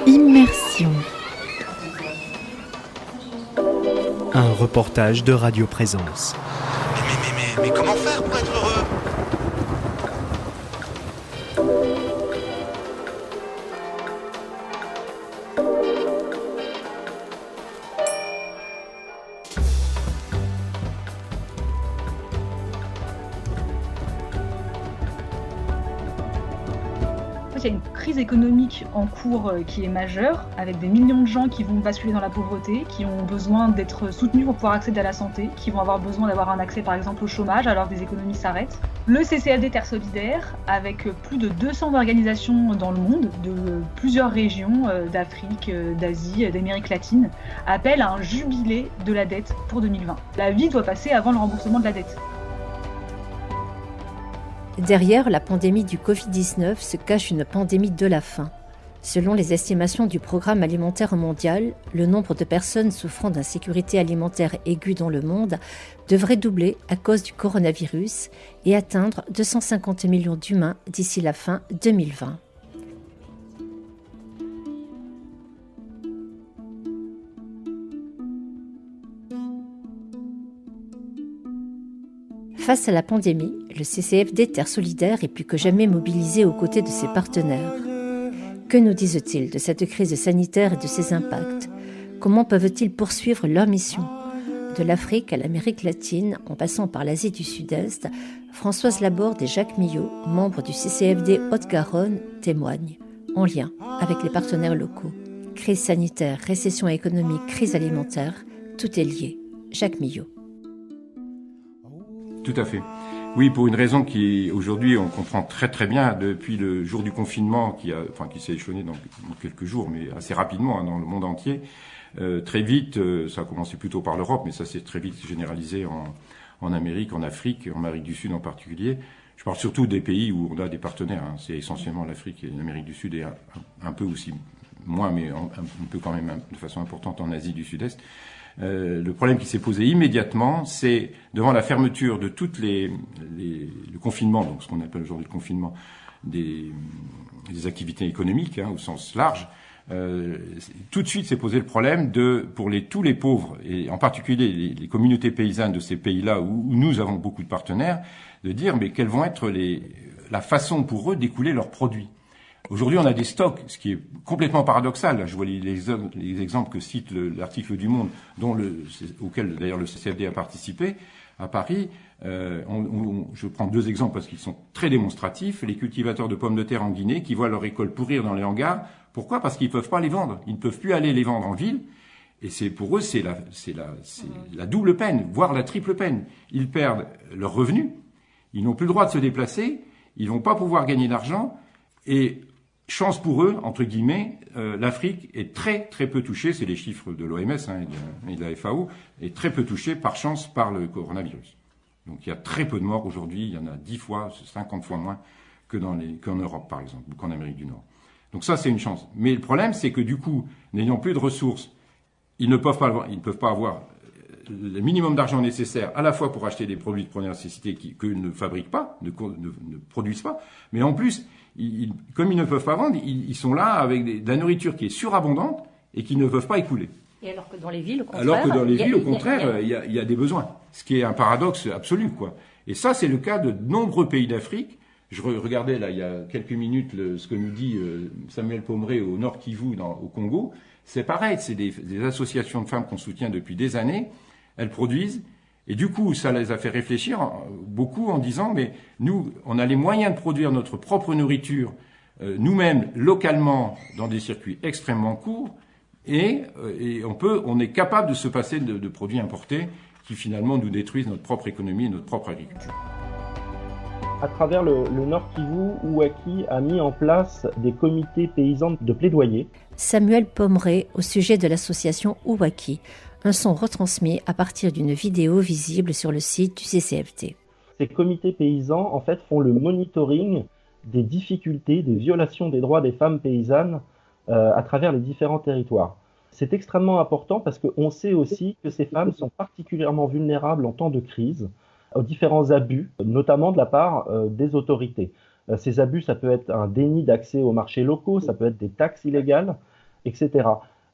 Immersion. Un reportage de Radio Présence. Mais comment faire pour être heureux ? Il y a une crise économique en cours qui est majeure, avec des millions de gens qui vont basculer dans la pauvreté, qui ont besoin d'être soutenus pour pouvoir accéder à la santé, qui vont avoir besoin d'avoir un accès par exemple au chômage alors que des économies s'arrêtent. Le CCFD Terre Solidaire, avec plus de 200 organisations dans le monde, de plusieurs régions d'Afrique, d'Asie, d'Amérique latine, appelle à un jubilé de la dette pour 2020. La vie doit passer avant le remboursement de la dette. Derrière la pandémie du Covid-19 se cache une pandémie de la faim. Selon les estimations du Programme alimentaire mondial, le nombre de personnes souffrant d'insécurité alimentaire aiguë dans le monde devrait doubler à cause du coronavirus et atteindre 250 millions d'humains d'ici la fin 2020. Face à la pandémie, le CCFD Terre Solidaire est plus que jamais mobilisé aux côtés de ses partenaires. Que nous disent-ils de cette crise sanitaire et de ses impacts ? Comment peuvent-ils poursuivre leur mission ? De l'Afrique à l'Amérique latine, en passant par l'Asie du Sud-Est, Françoise Laborde et Jacques Millot, membres du CCFD Haute-Garonne, témoignent, en lien avec les partenaires locaux. Crise sanitaire, récession économique, crise alimentaire, tout est lié. Jacques Millot. Tout à fait. Oui, pour une raison qui, aujourd'hui, on comprend très très bien depuis le jour du confinement qui s'est échelonné dans quelques jours, mais assez rapidement dans le monde entier. Très vite, ça a commencé plutôt par l'Europe, mais ça s'est très vite généralisé en Amérique, en Afrique, en Amérique du Sud en particulier. Je parle surtout des pays où on a des partenaires. C'est essentiellement l'Afrique et l'Amérique du Sud et un peu aussi, moins, mais un peu quand même de façon importante en Asie du Sud-Est. Le problème qui s'est posé immédiatement, c'est devant la fermeture de toutes le confinement, donc ce qu'on appelle aujourd'hui le confinement des activités économiques, au sens large, tout de suite s'est posé le problème pour tous les pauvres, et en particulier les communautés paysannes de ces pays-là où nous avons beaucoup de partenaires, de dire mais quelles vont être la façon pour eux d'écouler leurs produits. Aujourd'hui, on a des stocks, ce qui est complètement paradoxal. Là, je vois les exemples que cite l'article du Monde, auquel d'ailleurs le CCFD a participé à Paris. Je prends deux exemples parce qu'ils sont très démonstratifs. Les cultivateurs de pommes de terre en Guinée qui voient leur récolte pourrir dans les hangars. Pourquoi ? Parce qu'ils ne peuvent pas les vendre. Ils ne peuvent plus aller les vendre en ville. Et pour eux, c'est la double peine, voire la triple peine. Ils perdent leurs revenus. Ils n'ont plus le droit de se déplacer. Ils vont pas pouvoir gagner d'argent. Et chance pour eux, entre guillemets, l'Afrique est très très peu touchée, c'est les chiffres de l'OMS et de la FAO, est très peu touchée par chance par le coronavirus. Donc il y a très peu de morts aujourd'hui, il y en a 10 fois, 50 fois moins qu'en Europe par exemple, ou qu'en Amérique du Nord. Donc ça c'est une chance. Mais le problème c'est que du coup, n'ayant plus de ressources, ils ne peuvent pas avoir le minimum d'argent nécessaire à la fois pour acheter des produits de première nécessité qu'eux ne fabriquent pas, ne produisent pas, mais en plus, comme ils ne peuvent pas vendre, ils sont là avec de la nourriture qui est surabondante et qu'ils ne peuvent pas écouler. Et alors que dans les villes, au contraire, il y a des besoins. Ce qui est un paradoxe absolu, quoi. Et ça, c'est le cas de nombreux pays d'Afrique. Je regardais, là, il y a quelques minutes, ce que nous dit Samuel Pommeré au Nord Kivu, au Congo. C'est pareil, c'est des associations de femmes qu'on soutient depuis des années. Elles produisent. Et du coup, ça les a fait réfléchir beaucoup en disant, mais nous, on a les moyens de produire notre propre nourriture nous-mêmes, localement, dans des circuits extrêmement courts, et on est capable de se passer de produits importés qui finalement nous détruisent notre propre économie et notre propre agriculture. À travers le Nord Kivu, Ouaki a mis en place des comités paysans de plaidoyer. Samuel Pommeré au sujet de l'association Ouaki. Un son retransmis à partir d'une vidéo visible sur le site du CCFD. Ces comités paysans, en fait, font le monitoring des difficultés, des violations des droits des femmes paysannes à travers les différents territoires. C'est extrêmement important parce qu'on sait aussi que ces femmes sont particulièrement vulnérables en temps de crise aux différents abus, notamment de la part des autorités. Ces abus, ça peut être un déni d'accès aux marchés locaux, ça peut être des taxes illégales. etc.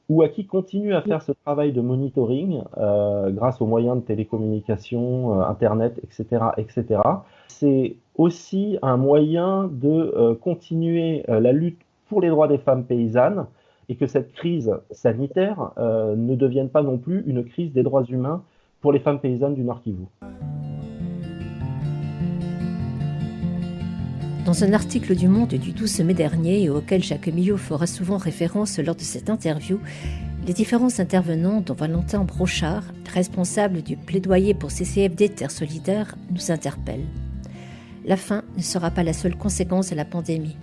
Ouaki continue à faire ce travail de monitoring grâce aux moyens de télécommunication, Internet, etc., etc. C'est aussi un moyen de continuer la lutte pour les droits des femmes paysannes et que cette crise sanitaire ne devienne pas non plus une crise des droits humains pour les femmes paysannes du Nord Kivu. Dans un article du Monde du 12 mai dernier, et auquel Jacques Millot fera souvent référence lors de cette interview, les différents intervenants, dont Valentin Brochard, responsable du plaidoyer pour CCFD Terre Solidaire, nous interpellent. La faim ne sera pas la seule conséquence de la pandémie.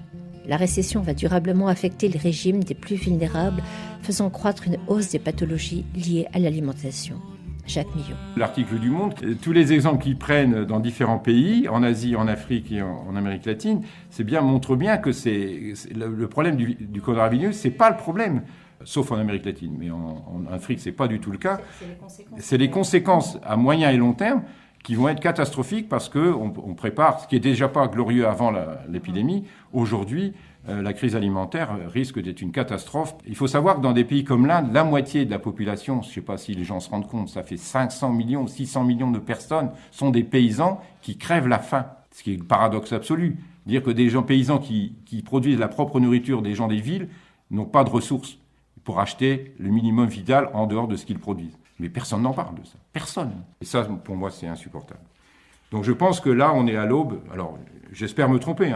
La récession va durablement affecter les régimes des plus vulnérables, faisant croître une hausse des pathologies liées à l'alimentation. Jacques Millot. L'article du Monde, tous les exemples qu'ils prennent dans différents pays, en Asie, en Afrique et en Amérique latine, montre bien que le problème du coronavirus, c'est pas le problème, sauf en Amérique latine, mais en Afrique, c'est pas du tout le cas. C'est les conséquences à moyen et long terme qui vont être catastrophiques parce qu'on prépare, ce qui est déjà pas glorieux avant l'épidémie, aujourd'hui, la crise alimentaire risque d'être une catastrophe. Il faut savoir que dans des pays comme l'Inde, la moitié de la population, je ne sais pas si les gens se rendent compte, ça fait 500 millions, 600 millions de personnes, sont des paysans qui crèvent la faim. Ce qui est le paradoxe absolu. Dire que des gens paysans qui produisent la propre nourriture des gens des villes n'ont pas de ressources pour acheter le minimum vital en dehors de ce qu'ils produisent. Mais personne n'en parle de ça. Personne. Et ça, pour moi, c'est insupportable. Donc je pense que là, on est à l'aube. Alors, j'espère me tromper,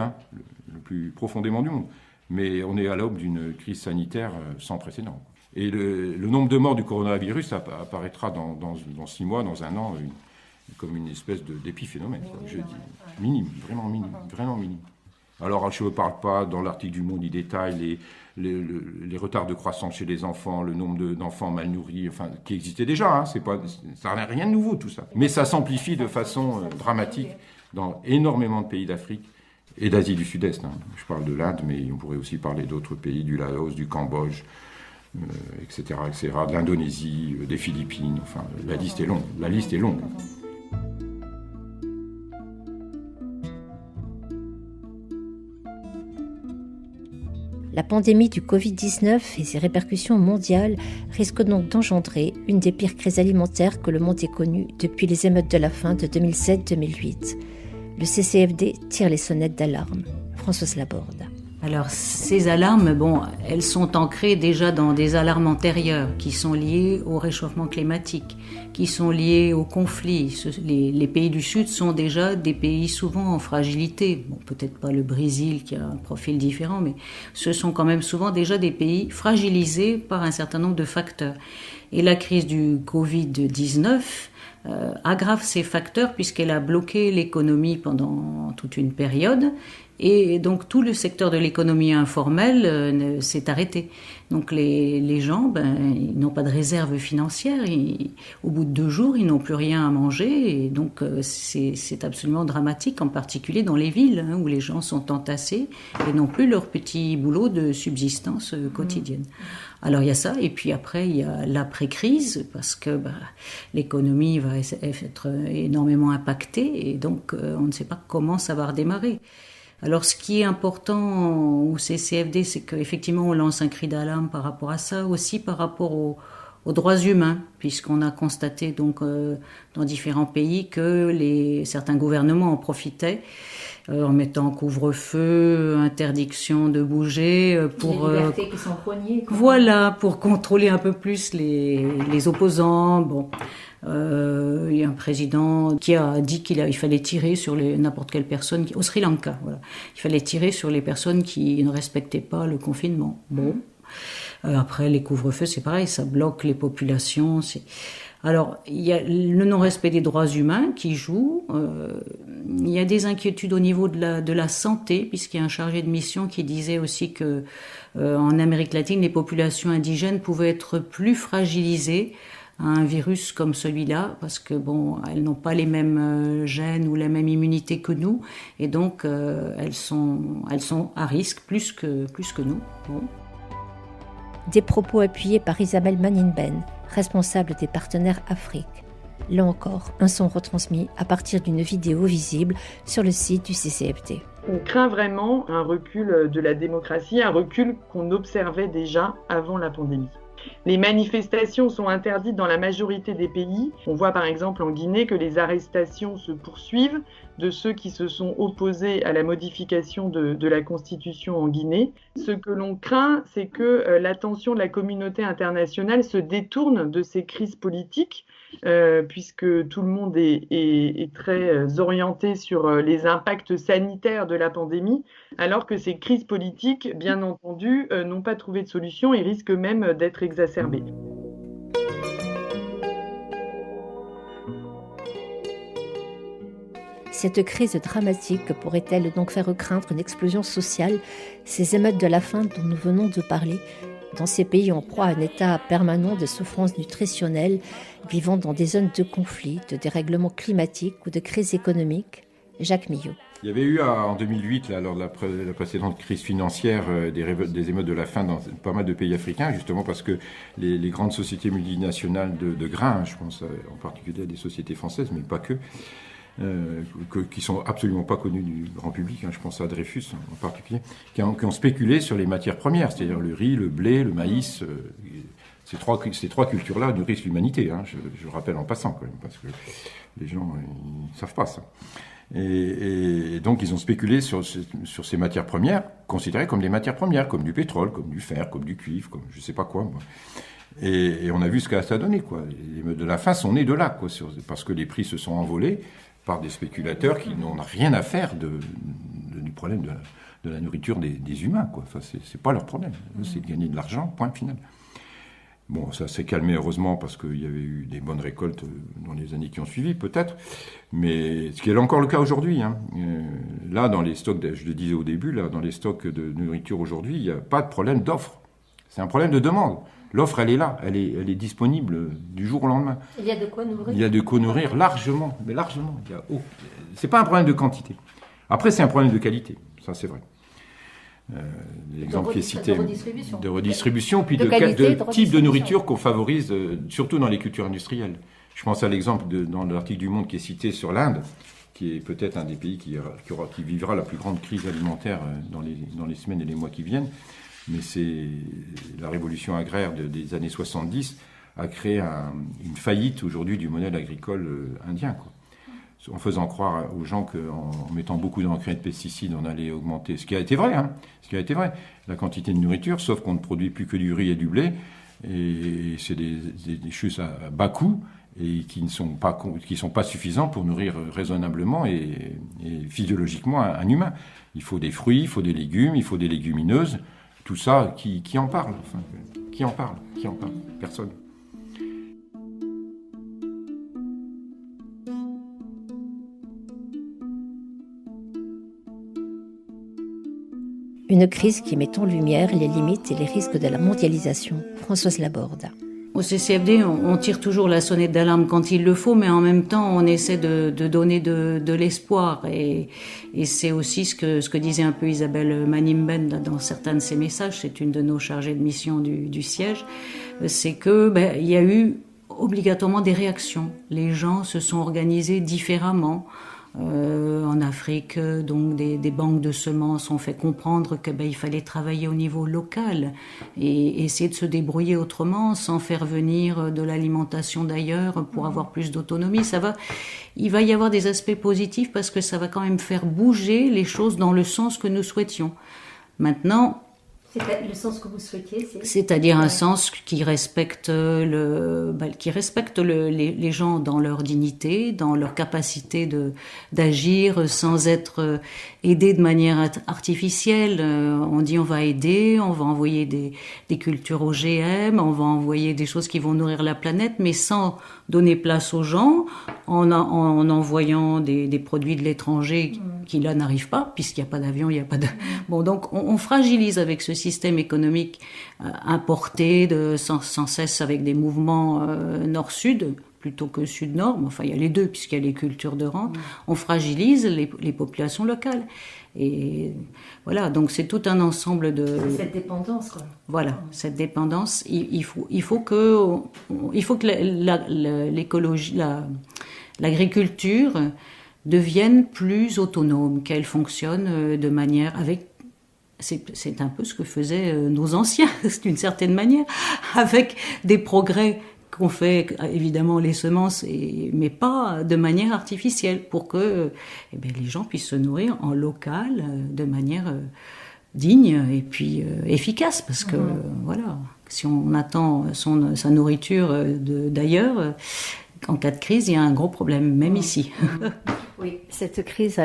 le plus profondément du monde. Mais on est à l'aube d'une crise sanitaire sans précédent. Et le nombre de morts du coronavirus apparaîtra dans 6 mois, dans 1 an, comme une espèce d'épiphénomène. Je dis minime, vraiment minime. Alors, je ne parle pas, dans l'article du Monde, il détaille les retards de croissance chez les enfants, le nombre d'enfants mal nourris, qui existait déjà. Ça n'a rien de nouveau, tout ça. Mais ça s'amplifie de façon dramatique dans énormément de pays d'Afrique et d'Asie du Sud-Est. Je parle de l'Inde, mais on pourrait aussi parler d'autres pays, du Laos, du Cambodge, etc., de l'Indonésie, des Philippines. La liste est longue. La pandémie du Covid-19 et ses répercussions mondiales risquent donc d'engendrer une des pires crises alimentaires que le monde ait connues depuis les émeutes de la faim de 2007-2008. Le CCFD tire les sonnettes d'alarme. Françoise Laborde. Alors ces alarmes, elles sont ancrées déjà dans des alarmes antérieures qui sont liées au réchauffement climatique, qui sont liées aux conflits. Les pays du Sud sont déjà des pays souvent en fragilité. Peut-être pas le Brésil qui a un profil différent, mais ce sont quand même souvent déjà des pays fragilisés par un certain nombre de facteurs. Et la crise du Covid-19 aggrave ces facteurs puisqu'elle a bloqué l'économie pendant toute une période. Et donc tout le secteur de l'économie informelle s'est arrêté. Donc les gens, ils n'ont pas de réserve financière. Au bout de 2 jours, ils n'ont plus rien à manger. Et donc c'est absolument dramatique, en particulier dans les villes où les gens sont entassés et n'ont plus leur petit boulot de subsistance quotidienne. Alors il y a ça, et puis après il y a l'après-crise, parce que l'économie va être énormément impactée, et donc on ne sait pas comment ça va redémarrer. Alors ce qui est important au CCFD, c'est qu'effectivement on lance un cri d'alarme par rapport à ça, aussi par rapport aux droits humains, puisqu'on a constaté donc dans différents pays que certains gouvernements en profitaient en mettant couvre-feu, interdiction de bouger pour les libertés qui sont rognées. Pour contrôler un peu plus les opposants. Il y a un président qui a dit qu'il fallait tirer sur n'importe quelle personne au Sri Lanka. Voilà. Il fallait tirer sur les personnes qui ne respectaient pas le confinement. Après, les couvre-feux, c'est pareil, ça bloque les populations. Alors, il y a le non-respect des droits humains qui joue. Il y a des inquiétudes au niveau de la santé, puisqu'il y a un chargé de mission qui disait aussi que en Amérique latine, les populations indigènes pouvaient être plus fragilisées à un virus comme celui-là, parce que elles n'ont pas les mêmes gènes ou la même immunité que nous, et donc elles sont à risque plus que nous. Des propos appuyés par Isabelle Maninben, responsable des partenaires Afrique. Là encore, un son retransmis à partir d'une vidéo visible sur le site du CCFD. On craint vraiment un recul de la démocratie, un recul qu'on observait déjà avant la pandémie. Les manifestations sont interdites dans la majorité des pays. On voit par exemple en Guinée que les arrestations se poursuivent de ceux qui se sont opposés à la modification de la Constitution en Guinée. Ce que l'on craint, c'est que l'attention de la communauté internationale se détourne de ces crises politiques, puisque tout le monde est très orienté sur les impacts sanitaires de la pandémie, alors que ces crises politiques, bien entendu, n'ont pas trouvé de solution et risquent même d'être exacerbées. Cette crise dramatique pourrait-elle donc faire craindre une explosion sociale, ces émeutes de la faim dont nous venons de parler, dans ces pays en proie à un état permanent de souffrance nutritionnelle, vivant dans des zones de conflit, de dérèglement climatique ou de crise économique? Jacques Millot. Il y avait eu en 2008, là, lors de la précédente crise financière, des émeutes de la faim dans pas mal de pays africains, justement parce que les grandes sociétés multinationales de grains, je pense en particulier à des sociétés françaises, mais pas que, qui sont absolument pas connues du grand public, je pense à Dreyfus en particulier, qui ont spéculé sur les matières premières, c'est-à-dire le riz, le blé, le maïs. Ces trois cultures-là nourrissent l'humanité, je rappelle en passant quand même, parce que les gens ils savent pas ça. Et donc ils ont spéculé sur ces matières premières, considérées comme des matières premières, comme du pétrole, comme du fer, comme du cuivre, comme je sais pas quoi, moi. Et on a vu ce que ça a donné, quoi. Les émeutes de la faim sont nées de là, quoi, parce que les prix se sont envolés par des spéculateurs qui n'ont rien à faire du problème de la nourriture des humains, quoi. Enfin, c'est pas leur problème. C'est de gagner de l'argent, point final. Bon, ça s'est calmé heureusement parce qu'il y avait eu des bonnes récoltes dans les années qui ont suivi, peut-être. Mais ce qui est encore le cas aujourd'hui, là, dans les stocks, je le disais au début, là, dans les stocks de nourriture aujourd'hui, il n'y a pas de problème d'offre. C'est un problème de demande. L'offre, elle est là, elle est disponible du jour au lendemain. Il y a de quoi nourrir. Il y a de quoi nourrir largement, mais largement. C'est pas un problème de quantité. Après, c'est un problème de qualité, ça c'est vrai. L'exemple qui est cité de redistribution, puis de type de nourriture qu'on favorise, surtout dans les cultures industrielles. Je pense à l'exemple dans l'article du Monde qui est cité sur l'Inde, qui est peut-être un des pays qui vivra la plus grande crise alimentaire dans les semaines et les mois qui viennent. Mais c'est la révolution agraire des années 70 a créé une faillite aujourd'hui du modèle agricole indien, quoi. En faisant croire aux gens qu'en mettant beaucoup d'engrais et de pesticides, on allait augmenter. Ce qui a été vrai, la quantité de nourriture, sauf qu'on ne produit plus que du riz et du blé, et c'est des choses à bas coût, et qui ne sont pas suffisants pour nourrir raisonnablement et physiologiquement un humain. Il faut des fruits, il faut des légumes, il faut des légumineuses. Tout ça, qui en parle, enfin, qui en parle? Personne. Une crise qui met en lumière les limites et les risques de la mondialisation. Françoise Laborde. Au CCFD, on tire toujours la sonnette d'alarme quand il le faut, mais en même temps, on essaie de donner de l'espoir. Et c'est aussi ce que disait un peu Isabelle Manimben dans certains de ses messages. C'est une de nos chargées de mission du siège. C'est que il y a eu obligatoirement des réactions. Les gens se sont organisés différemment. En Afrique, donc des banques de semences ont fait comprendre que il fallait travailler au niveau local et essayer de se débrouiller autrement sans faire venir de l'alimentation d'ailleurs pour avoir plus d'autonomie. Il va y avoir des aspects positifs parce que ça va quand même faire bouger les choses dans le sens que nous souhaitions. Maintenant, C'est le sens que vous souhaitiez, c'est-à-dire un sens qui respecte les gens dans leur dignité, dans leur capacité d'agir sans être aidés de manière artificielle. On dit on va aider, on va envoyer des cultures OGM, on va envoyer des choses qui vont nourrir la planète, mais sans donner place aux gens, en envoyant des produits de l'étranger qui là n'arrivent pas, puisqu'il n'y a pas d'avion, il n'y a pas de... Bon, donc on fragilise avec ce système économique importé sans cesse avec des mouvements nord-sud, plutôt que sud-nord, mais enfin il y a les deux, puisqu'il y a les cultures de rente, on fragilise les populations locales. Et voilà, donc c'est tout un ensemble de... Cette dépendance, quoi. Voilà, cette dépendance, il faut que l'écologie, l'agriculture deviennent plus autonomes, qu'elles fonctionnent de manière avec... C'est un peu ce que faisaient nos anciens, d'une certaine manière, avec des progrès qu'ont fait évidemment les semences, mais pas de manière artificielle, pour que les gens puissent se nourrir en local de manière digne et puis efficace, parce que voilà, si on attend sa nourriture d'ailleurs, en cas de crise, il y a un gros problème, même ici. Oui, cette crise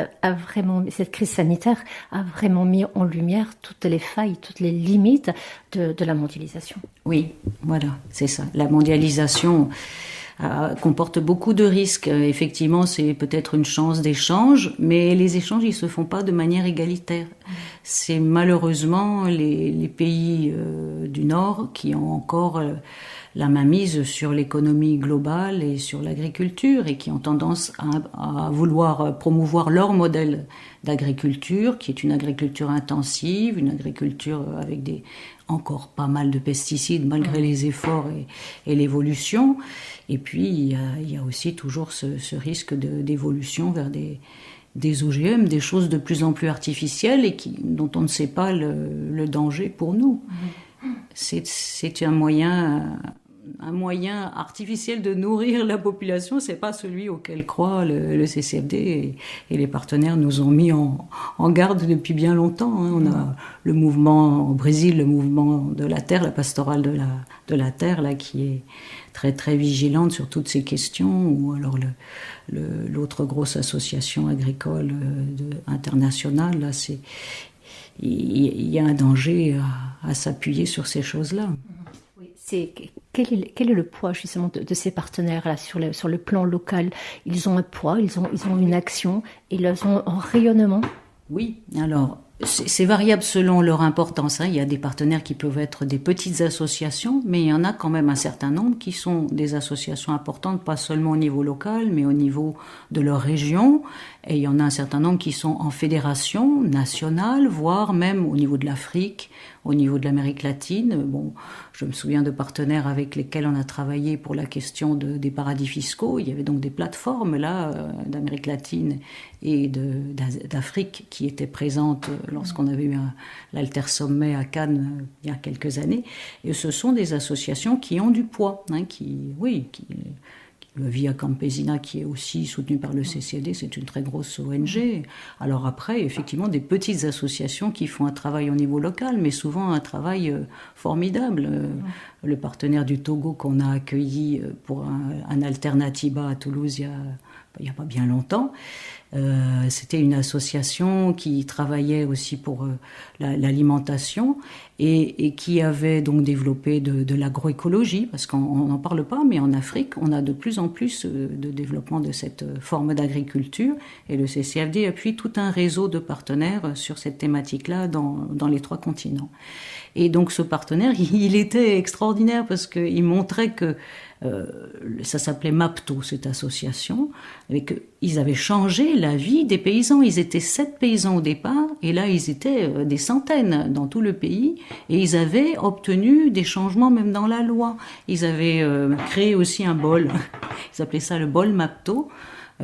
sanitaire a vraiment mis en lumière toutes les failles, toutes les limites de la mondialisation. Oui, voilà, c'est ça. La mondialisation comporte beaucoup de risques. Effectivement, c'est peut-être une chance d'échange, mais les échanges, ils se font pas de manière égalitaire. C'est malheureusement les pays du Nord qui ont encore la mainmise sur l'économie globale et sur l'agriculture, et qui ont tendance à vouloir promouvoir leur modèle d'agriculture, qui est une agriculture intensive, une agriculture avec encore pas mal de pesticides malgré les efforts et l'évolution. Et puis il y a aussi toujours ce risque d'évolution vers des OGM, des choses de plus en plus artificielles et dont on ne sait pas le danger pour nous. C'est un moyen artificiel de nourrir la population, c'est pas celui auquel croit le CCFD, et les partenaires nous ont mis en garde depuis bien longtemps. On a le mouvement au Brésil, le mouvement de la terre, la pastorale de la terre, là, qui est très très vigilante sur toutes ces questions, ou alors l'autre grosse association agricole internationale, là, il y a un danger à s'appuyer sur ces choses-là. Quel est le poids justement de ces partenaires-là sur le plan local? Ils ont un poids, ils ont une action, ils ont un rayonnement? Oui, alors c'est variable selon leur importance. Il y a des partenaires qui peuvent être des petites associations, mais il y en a quand même un certain nombre qui sont des associations importantes, pas seulement au niveau local, mais au niveau de leur région. Et il y en a un certain nombre qui sont en fédération nationale, voire même au niveau de l'Afrique, au niveau de l'Amérique latine. Bon, je me souviens de partenaires avec lesquels on a travaillé pour la question des paradis fiscaux. Il y avait donc des plateformes là d'Amérique latine et d'Afrique qui étaient présentes lorsqu'on avait eu l'Alter Sommet à Cannes il y a quelques années. Et ce sont des associations qui ont du poids, le Via Campesina, qui est aussi soutenu par le CCD, c'est une très grosse ONG. Alors après, effectivement, des petites associations qui font un travail au niveau local, mais souvent un travail formidable. Le partenaire du Togo qu'on a accueilli pour un Alternatiba à Toulouse il y a pas bien longtemps, c'était une association qui travaillait aussi pour l'alimentation et qui avait donc développé de l'agroécologie, parce qu'on n'en parle pas, mais en Afrique, on a de plus en plus de développement de cette forme d'agriculture, et le CCFD appuie tout un réseau de partenaires sur cette thématique-là dans les 3 continents. Et donc ce partenaire, il était extraordinaire parce qu'il montrait que ça s'appelait MAPTO, cette association, et qu'ils avaient changé la vie des paysans. Ils étaient 7 paysans au départ, et là ils étaient des centaines dans tout le pays, et ils avaient obtenu des changements même dans la loi. Ils avaient créé aussi un bol, ils appelaient ça le bol MAPTO,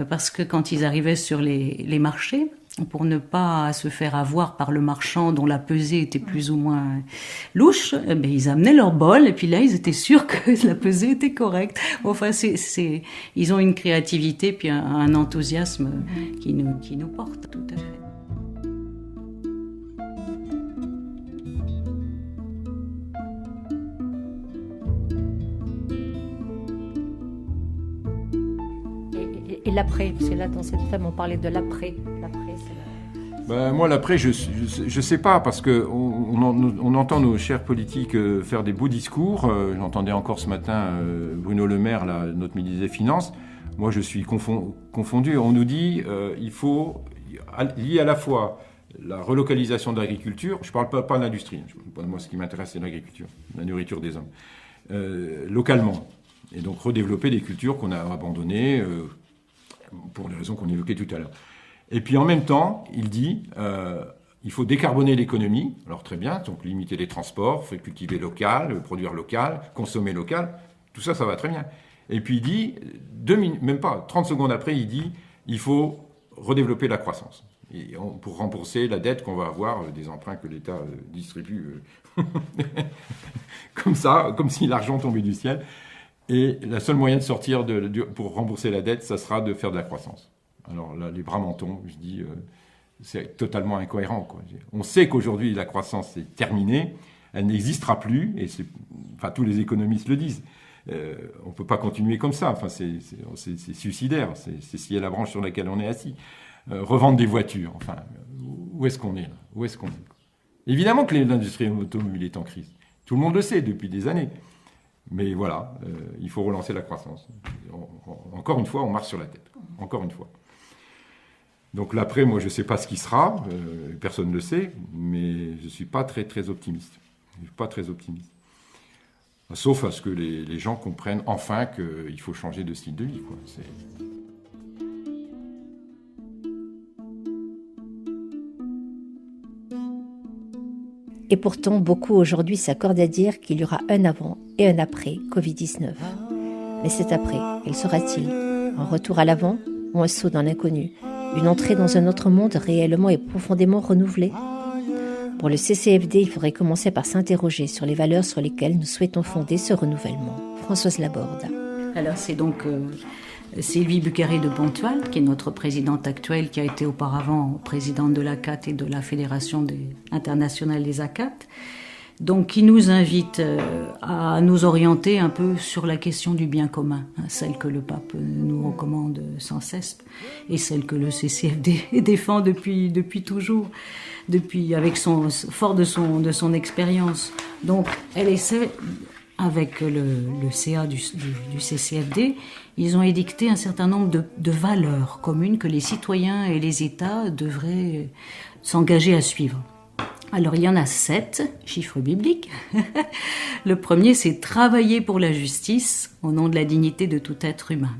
parce que quand ils arrivaient sur les marchés, pour ne pas se faire avoir par le marchand dont la pesée était plus ou moins louche, ils amenaient leur bol, et puis là, ils étaient sûrs que la pesée était correcte. Enfin, ils ont une créativité puis un enthousiasme qui nous porte, tout à fait. Et l'après, parce que là, dans cette femme, on parlait de l'après. Moi, l'après, je sais pas, parce que on entend nos chers politiques faire des beaux discours. J'entendais encore ce matin Bruno Le Maire, là, notre ministre des Finances. Moi, je suis confondu. On nous dit il faut lier à la fois la relocalisation de l'agriculture. Je parle pas de l'industrie. Moi, ce qui m'intéresse, c'est l'agriculture, la nourriture des hommes, localement. Et donc redévelopper des cultures qu'on a abandonnées pour les raisons qu'on évoquait tout à l'heure. Et puis en même temps, il dit il faut décarboner l'économie. Alors très bien, donc limiter les transports, faut cultiver local, produire local, consommer local. Tout ça, ça va très bien. Et puis il dit, même pas 30 secondes après, il dit il faut redévelopper la croissance. Et pour rembourser la dette qu'on va avoir des emprunts que l'État distribue comme ça, comme si l'argent tombait du ciel. Et le seul moyen de sortir pour rembourser la dette, ça sera de faire de la croissance. Alors là, les bras m'en tombent, je dis, c'est totalement incohérent, quoi. On sait qu'aujourd'hui, la croissance est terminée, elle n'existera plus, et tous les économistes le disent. On ne peut pas continuer comme ça, c'est suicidaire, c'est scier la branche sur laquelle on est assis. Revendre des voitures, où est-ce qu'on est là ? Où est-ce qu'on est ? Évidemment que l'industrie automobile est en crise. Tout le monde le sait depuis des années. Mais voilà, il faut relancer la croissance. Encore une fois, on marche sur la tête. Encore une fois. Donc l'après, moi, je ne sais pas ce qui sera. Personne ne le sait. Mais je ne suis pas très, très optimiste. Je suis pas très optimiste. Sauf à ce que les gens comprennent enfin qu'il faut changer de style de vie, quoi. Et pourtant, beaucoup aujourd'hui s'accordent à dire qu'il y aura un avant et un après Covid-19. Mais cet après, quel sera-t-il ? Un retour à l'avant ou un saut dans l'inconnu ? Une entrée dans un autre monde réellement et profondément renouvelé ? Pour le CCFD, il faudrait commencer par s'interroger sur les valeurs sur lesquelles nous souhaitons fonder ce renouvellement. Françoise Laborde. Alors c'est donc Sylvie Bucari de Pontoise, qui est notre présidente actuelle, qui a été auparavant présidente de l'ACAT et de la Fédération internationale des ACAT, donc qui nous invite à nous orienter un peu sur la question du bien commun, celle que le pape nous recommande sans cesse, et celle que le CCFD défend depuis toujours, fort de son expérience. Donc elle essaie, avec le CA du CCFD, ils ont édicté un certain nombre de valeurs communes que les citoyens et les États devraient s'engager à suivre. Alors il y en a 7, chiffre biblique. Le premier, c'est travailler pour la justice au nom de la dignité de tout être humain.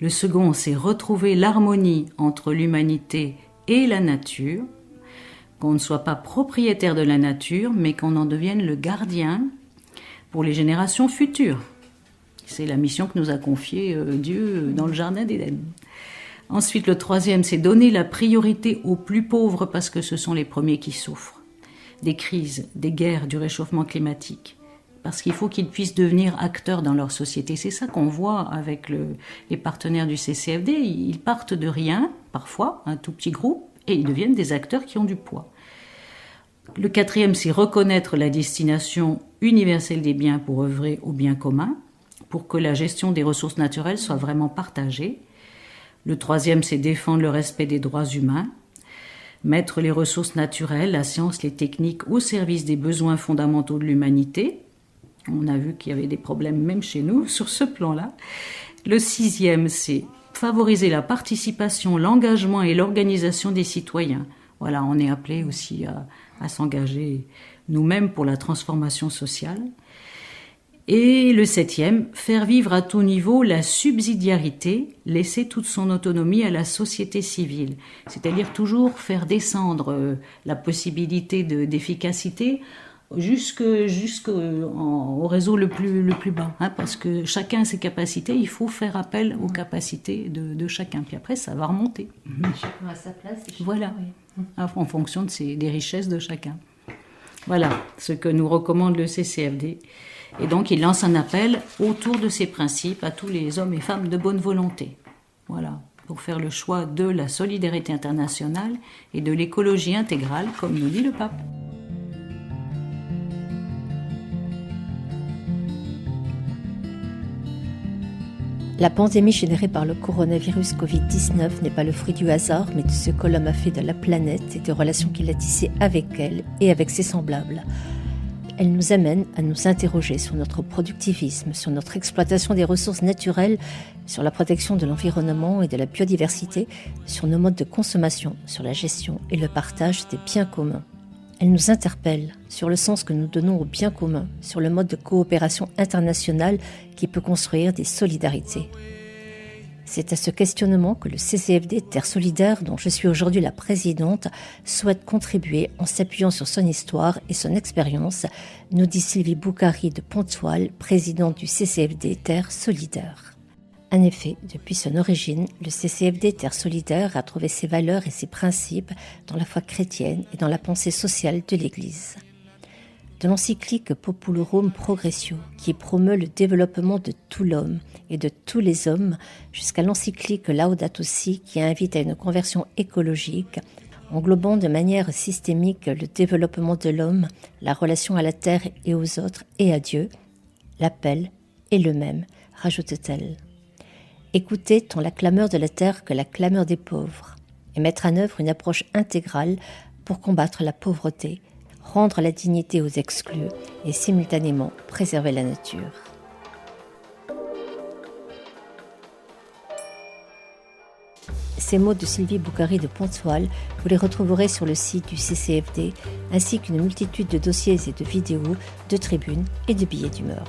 Le second, c'est retrouver l'harmonie entre l'humanité et la nature, qu'on ne soit pas propriétaire de la nature, mais qu'on en devienne le gardien pour les générations futures. C'est la mission que nous a confiée Dieu dans le jardin d'Éden. Ensuite, le troisième, c'est donner la priorité aux plus pauvres parce que ce sont les premiers qui souffrent des crises, des guerres, du réchauffement climatique. Parce qu'il faut qu'ils puissent devenir acteurs dans leur société. C'est ça qu'on voit avec les partenaires du CCFD. Ils partent de rien, parfois, un tout petit groupe, et ils deviennent des acteurs qui ont du poids. Le quatrième, c'est reconnaître la destination universelle des biens pour œuvrer au bien commun, pour que la gestion des ressources naturelles soit vraiment partagée. Le troisième, c'est défendre le respect des droits humains, mettre les ressources naturelles, la science, les techniques au service des besoins fondamentaux de l'humanité. On a vu qu'il y avait des problèmes même chez nous sur ce plan-là. Le sixième, c'est favoriser la participation, l'engagement et l'organisation des citoyens. Voilà, on est appelé aussi à s'engager nous-mêmes pour la transformation sociale. Et le septième, faire vivre à tout niveau la subsidiarité, laisser toute son autonomie à la société civile. C'est-à-dire toujours faire descendre la possibilité d'efficacité jusqu'au réseau le plus bas. Parce que chacun a ses capacités, il faut faire appel aux capacités de chacun. Puis après, ça va remonter. Chacun à sa place. Voilà, en fonction des richesses de chacun. Voilà ce que nous recommande le CCFD. Et donc, il lance un appel autour de ces principes à tous les hommes et femmes de bonne volonté. Voilà, pour faire le choix de la solidarité internationale et de l'écologie intégrale, comme nous dit le pape. La pandémie générée par le coronavirus Covid-19 n'est pas le fruit du hasard, mais de ce que l'homme a fait de la planète et des relations qu'il a tissées avec elle et avec ses semblables. Elle nous amène à nous interroger sur notre productivisme, sur notre exploitation des ressources naturelles, sur la protection de l'environnement et de la biodiversité, sur nos modes de consommation, sur la gestion et le partage des biens communs. Elle nous interpelle sur le sens que nous donnons au bien commun, sur le mode de coopération internationale qui peut construire des solidarités. C'est à ce questionnement que le CCFD Terre Solidaire, dont je suis aujourd'hui la présidente, souhaite contribuer en s'appuyant sur son histoire et son expérience, nous dit Sylvie Bucari de Pontoise, présidente du CCFD Terre Solidaire. En effet, depuis son origine, le CCFD Terre Solidaire a trouvé ses valeurs et ses principes dans la foi chrétienne et dans la pensée sociale de l'Église. De l'encyclique Populorum Progressio, qui promeut le développement de tout l'homme et de tous les hommes, jusqu'à l'encyclique Laudato Si, qui invite à une conversion écologique, englobant de manière systémique le développement de l'homme, la relation à la terre et aux autres et à Dieu, l'appel est le même, rajoute-t-elle. Écouter tant la clameur de la terre que la clameur des pauvres, et mettre en œuvre une approche intégrale pour combattre la pauvreté, rendre la dignité aux exclus et simultanément préserver la nature. Ces mots de Sylvie Boukhari de Pontoise, vous les retrouverez sur le site du CCFD, ainsi qu'une multitude de dossiers et de vidéos, de tribunes et de billets d'humeur.